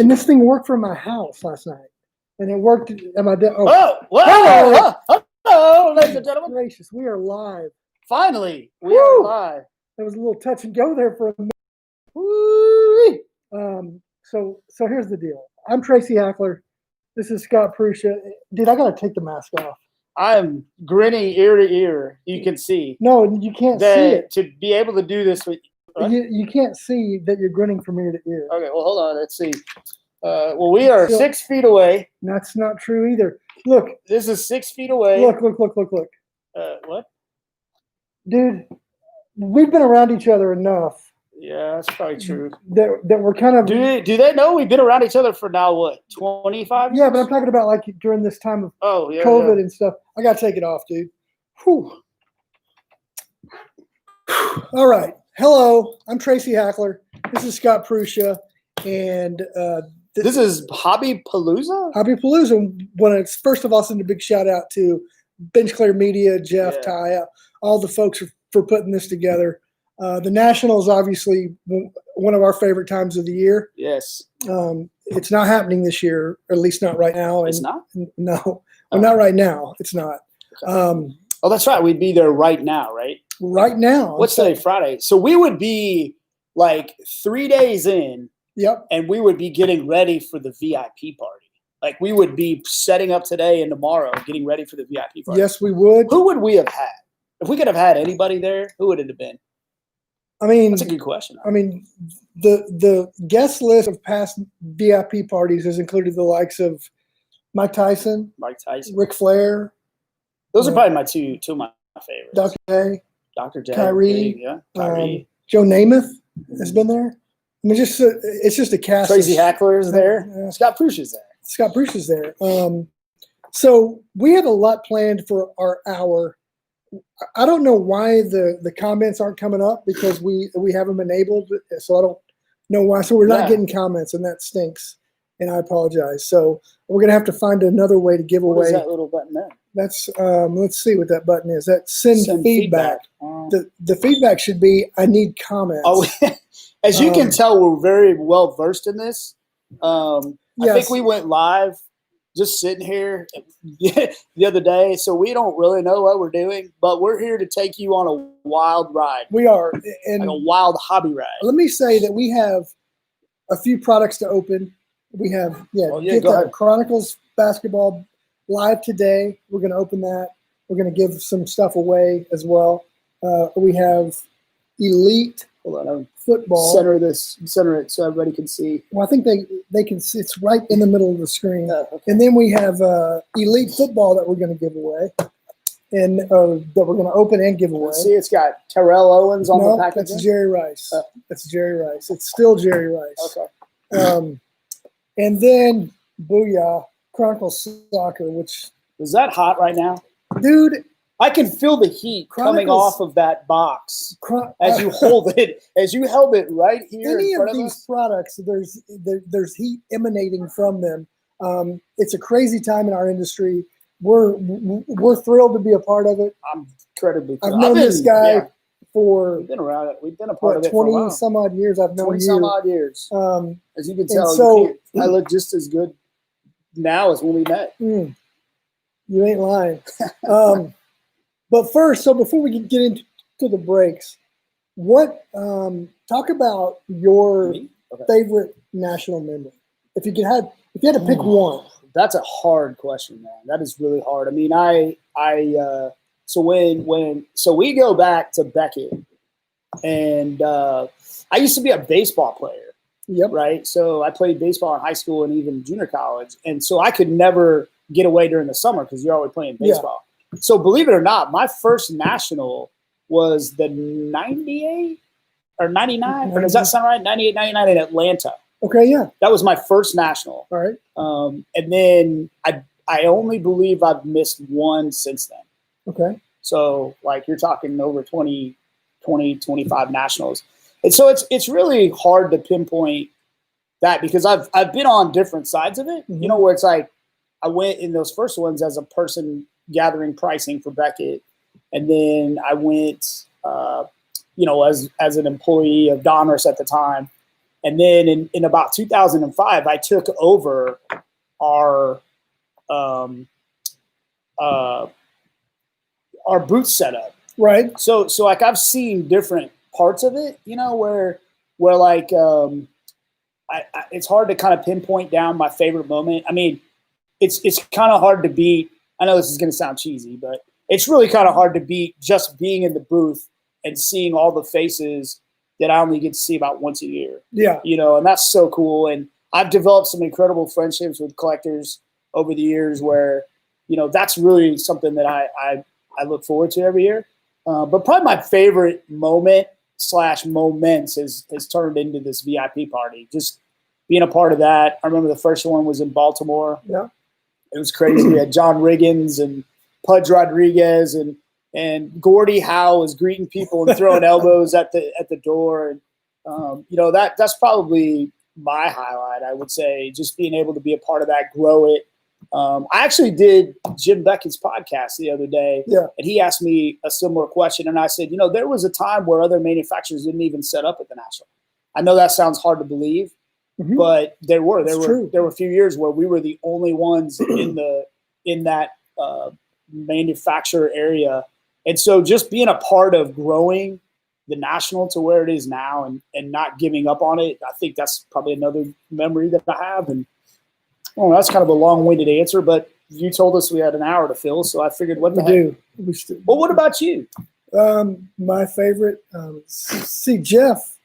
And this thing worked from my house last night. And it worked at my desk. Hello, ladies and gentlemen. Gracious, we are live. Finally, we are live. There was a little touch and go there for a minute. Woo-wee. So here's the deal. I'm Tracy Hackler. This is Scott Pruscia. Dude, I got to take the mask off. I'm grinning ear to ear. You can see. No, you can't see it. To be able to do this with you can't see that you're grinning from ear to ear. Okay, well, hold on. Let's see. Well, we are 6 feet away. That's not true either. Look. This is 6 feet away. Look. What? Dude, we've been around each other enough. Yeah, that's probably true. That we're kind of. Do they know we've been around each other for now, what, 25 years? Yeah, but I'm talking about like during this time of COVID and stuff. I got to take it off, dude. Whew. All right. Hello, I'm Tracy Hackler. This is Scott Pruscia. And this is Hobby Palooza? Hobby Palooza. First of all, send a big shout out to Bench Clear Media, Jeff, Ty, all the folks for putting this together. The Nationals, obviously, one of our favorite times of the year. Yes. It's not happening this year, or at least not right now. It's not? No. Well, not right now. It's not. Okay. That's right. We'd be there right now, right? Right now. What's today? Friday. So we would be like 3 days in. Yep. And we would be getting ready for the VIP party. Like we would be setting up today and tomorrow, getting ready for the VIP party. Yes, we would. Who would we have had? If we could have had anybody there, who would it have been? I mean, that's a good question. I mean, the guest list of past VIP parties has included the likes of Mike Tyson, Ric Flair. Those are probably two of my favorites. Dr. J, Kyrie, Joe Namath has been there. I mean, it's just a cast. Tracy Hackler is there. Scott Pruscia's there. Scott Pruscia's there. So we have a lot planned for our hour. I don't know why the comments aren't coming up because we have them enabled. So I don't know why. So we're not getting comments, and that stinks. And I apologize. So we're gonna have to find another way to give away. What is that little button there? That's let's see what that button is. That send feedback. The feedback should be I need comments. Oh, as you can tell, we're very well versed in this. I think we went live just sitting here the other day, so we don't really know what we're doing, but we're here to take you on a wild ride. We are, and like a wild hobby ride. Let me say that we have a few products to open. We have Chronicles basketball live today. We're going to open that. We're going to give some stuff away as well. We have Elite football. Center it so everybody can see. Well, I think they can see. It's right in the middle of the screen. Okay. And then we have Elite football that we're going to give away, and that we're going to open and give away. Let's see, it's got Terrell Owens on the package. That's Jerry Rice. That's Jerry Rice. It's still Jerry Rice. Okay. And then Booyah Chronicles Soccer, which is that hot right now, dude. I can feel the heat coming off of that box as you hold it, as you held it right here. Any in front of these products, there's heat emanating from them. It's a crazy time in our industry. We're thrilled to be a part of it. I'm incredibly thrilled. I've known this guy for we've been around it. We've been a part of it 20 for a while. some odd years. I've known 20 some odd years. As you can tell, so, I look just as good now as when we met. You ain't lying. But first, so before we get into the breaks, talk about your favorite national memory. If you had to pick one. That's a hard question, man. That is really hard. I mean, so we go back to Beckett, and I used to be a baseball player. Yep. Right. So I played baseball in high school and even junior college, and so I could never get away during the summer because you're always playing baseball. Yeah. So believe it or not, my first national was the 98 or 99, or does that sound right? 98, 99 in Atlanta. Okay, yeah. That was my first national. All right. And then I only believe I've missed one since then. Okay. So like you're talking over 20, 25 nationals. And so it's really hard to pinpoint that because I've been on different sides of it, you know, where it's like I went in those first ones as a person gathering pricing for Beckett. And then I went, as an employee of Donruss at the time. And then in about 2005, I took over our booth setup. Right. So like I've seen different parts of it, where like it's hard to kind of pinpoint down my favorite moment. I mean, it's kind of hard to beat. I know this is going to sound cheesy, but it's really kind of hard to beat just being in the booth and seeing all the faces that I only get to see about once a year. Yeah. And that's so cool. And I've developed some incredible friendships with collectors over the years where, that's really something that I look forward to every year. But probably my favorite moment / moments has turned into this VIP party. Just being a part of that. I remember the first one was in Baltimore. Yeah. It was crazy. We had John Riggins and Pudge Rodriguez and Gordie Howe was greeting people and throwing elbows at the door. And, that's probably my highlight, I would say, just being able to be a part of that, grow it. I actually did Jim Beckett's podcast the other day, and he asked me a similar question. And I said, there was a time where other manufacturers didn't even set up at the National. I know that sounds hard to believe, but there were a few years where we were the only ones in that manufacturer area. And so just being a part of growing the National to where it is now and not giving up on it, I think that's probably another memory that I have. And that's kind of a long-winded answer, but you told us we had an hour to fill, so I figured what the heck. Well, what about you? My favorite, Jeff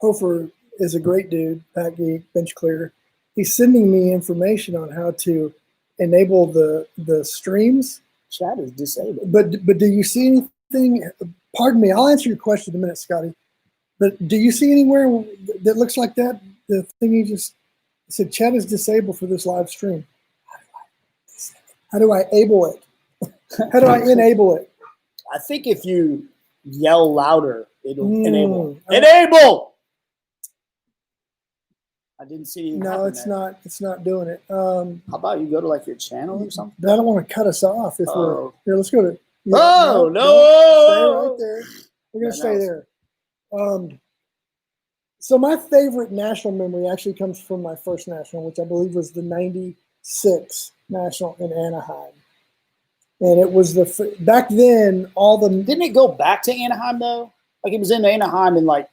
Hofer is a great dude, Pat Geek, bench clear. He's sending me information on how to enable the streams. Chat is disabled. But do you see anything? Pardon me, I'll answer your question in a minute, Scotty. But do you see anywhere that looks like that? The thing you just said, chat is disabled for this live stream. How do I enable it? How do I enable it? I think if you yell louder, it'll enable. Enable! I didn't see anything. No, it's not. It's not doing it. How about you go to like your channel or something? But I don't want to cut us off. If we're here, let's go to. No! Stay right there. We're gonna stay there. So my favorite National memory actually comes from my first National, which I believe was the '96 National in Anaheim, and it was back then Didn't it go back to Anaheim though? Like it was in Anaheim and like.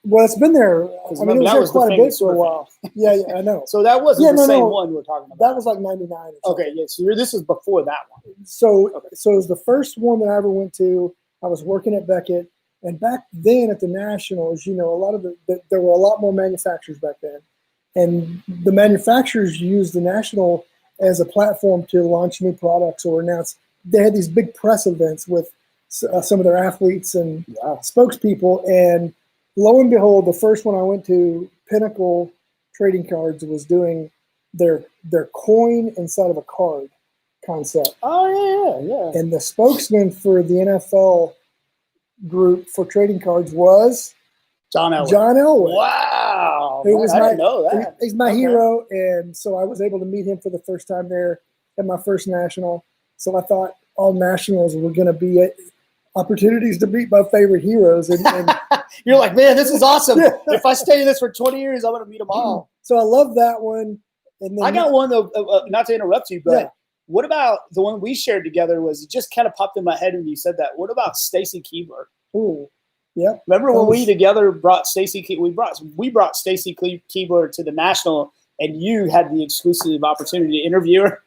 Well, it's been there. I mean, it was there quite a bit for a while. Yeah, I know. So that wasn't the same one we're talking about. That was like '99. Okay, yeah. So this is before that one. So it was the first one that I ever went to. I was working at Beckett, and back then at the Nationals, a lot of there were a lot more manufacturers back then, and the manufacturers used the National as a platform to launch new products or announce. They had these big press events with some of their athletes and spokespeople, and lo and behold, the first one I went to, Pinnacle Trading Cards, was doing their coin inside of a card concept. Oh, yeah. And the spokesman for the NFL group for trading cards was John Elway. Wow. Who was I didn't know that. He's my hero. And so I was able to meet him for the first time there at my first National. So I thought all Nationals were going to be opportunities to meet my favorite heroes. And you're like, man, this is awesome. Yeah. If I stay in this for 20 years, I'm going to meet them all. So I love that one. And then I got one, though, not to interrupt you, but what about the one we shared together was it just kind of popped in my head when you said that. What about Stacy Keebler? Ooh, yeah. Remember when we together brought Stacy we brought Stacy Keebler to the National, and you had the exclusive opportunity to interview her?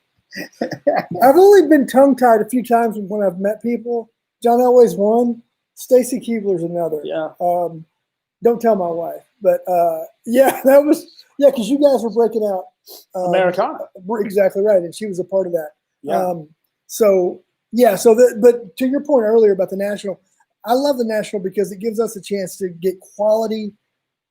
I've only been tongue-tied a few times when I've met people. John Elway's one. Stacy Keebler's another. Yeah. Don't tell my wife. But, that was – because you guys were breaking out. Americana. Exactly right, and she was a part of that. Yeah. But to your point earlier about the National, I love the National because it gives us a chance to get quality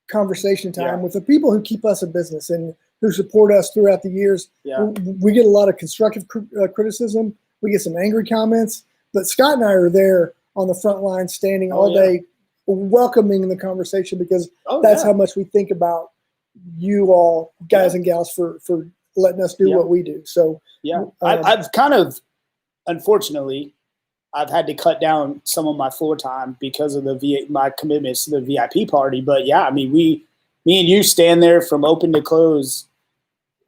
conversation time with the people who keep us in business and who support us throughout the years. Yeah. We get a lot of constructive criticism. We get some angry comments. But Scott and I are there on the front line, standing all day, welcoming the conversation because that's how much we think about you all, guys and gals, for letting us do what we do. So I've kind of, unfortunately, I've had to cut down some of my floor time because of my commitments to the VIP party. But I mean, me and you stand there from open to close.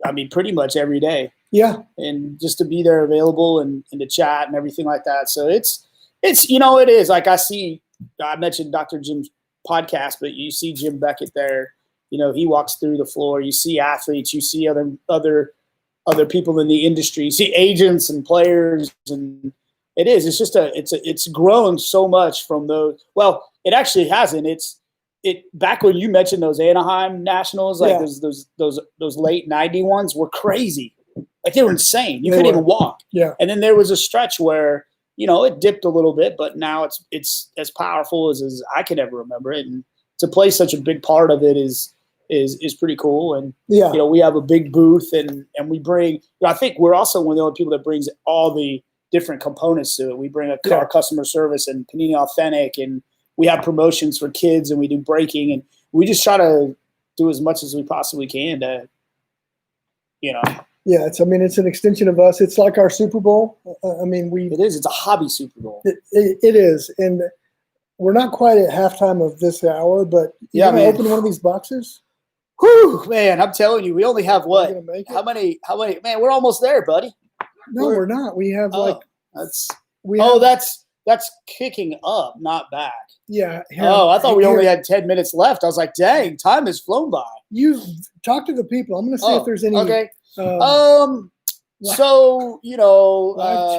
I mean, pretty much every day. Yeah. And just to be there available and to chat and everything like that. So it's, it is like I mentioned Dr. Jim's podcast, but you see Jim Beckett there, he walks through the floor, you see athletes, you see other people in the industry, you see agents and players, and it's grown so much from those. Well, it actually hasn't. Back when you mentioned those Anaheim Nationals, like those late 90 ones were crazy. Like they were insane. You couldn't even walk. Yeah. And then there was a stretch where, it dipped a little bit, but now it's as powerful as I could ever remember it. And to play such a big part of it is pretty cool. And we have a big booth and we bring, I think we're also one of the only people that brings all the different components to it. We bring our customer service and Panini Authentic, and we have promotions for kids, and we do breaking, and we just try to do as much as we possibly can to, Yeah, it's an extension of us. It's like our Super Bowl. It is. It's a hobby Super Bowl. It is, and we're not quite at halftime of this hour, but you want to open one of these boxes? Whew, man, I'm telling you, we only have what? How many? Man, we're almost there, buddy. No, we're not. We have that's kicking up, not back. Yeah. I thought we only had 10 minutes left. I was like, dang, time has flown by. You talk to the people. I'm going to see if there's any. Okay. Live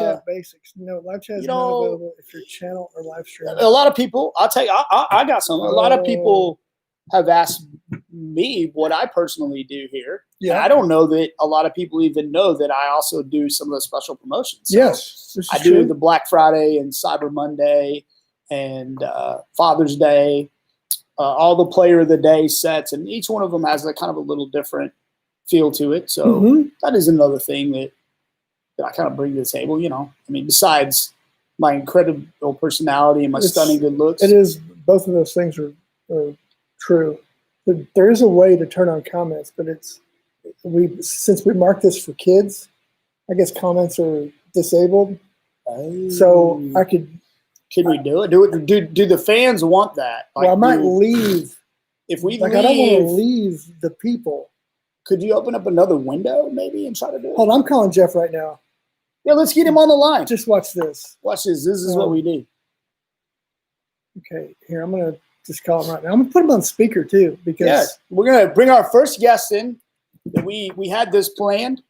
chat basics. Live chat is not available if your channel or live stream. A lot of people, I'll tell you, I got some. A lot of people have asked me what I personally do here. Yeah. And I don't know that a lot of people even know that I also do some of the special promotions. So yes. I do the Black Friday and Cyber Monday and Father's Day, all the player of the day sets, and each one of them has kind of a little different feel to it. So that is another thing that I kind of bring to the table, besides my incredible personality and my stunning good looks. It is, both of those things are true. There is a way to turn on comments, but since we marked this for kids, I guess comments are disabled. So Can we do it? Do the fans want that? Like, I might leave. If we I don't want to leave the people. Could you open up another window maybe and try to do it? Hold on, I'm calling Jeff right now. Yeah, let's get him on the line. Just watch this. Watch this. This is what we do. Okay, here, I'm going to just call him right now. I'm going to put him on speaker too, because we're going to bring our first guest in. We had this planned.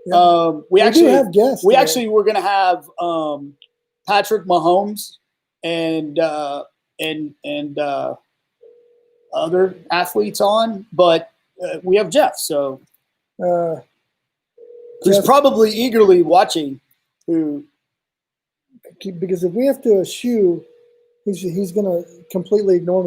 Yeah. We do have guests. We actually were going to have Patrick Mahomes and other athletes on, but we have Jeff, so who's probably eagerly watching. Because if we have to eschew, he's going to completely ignore me.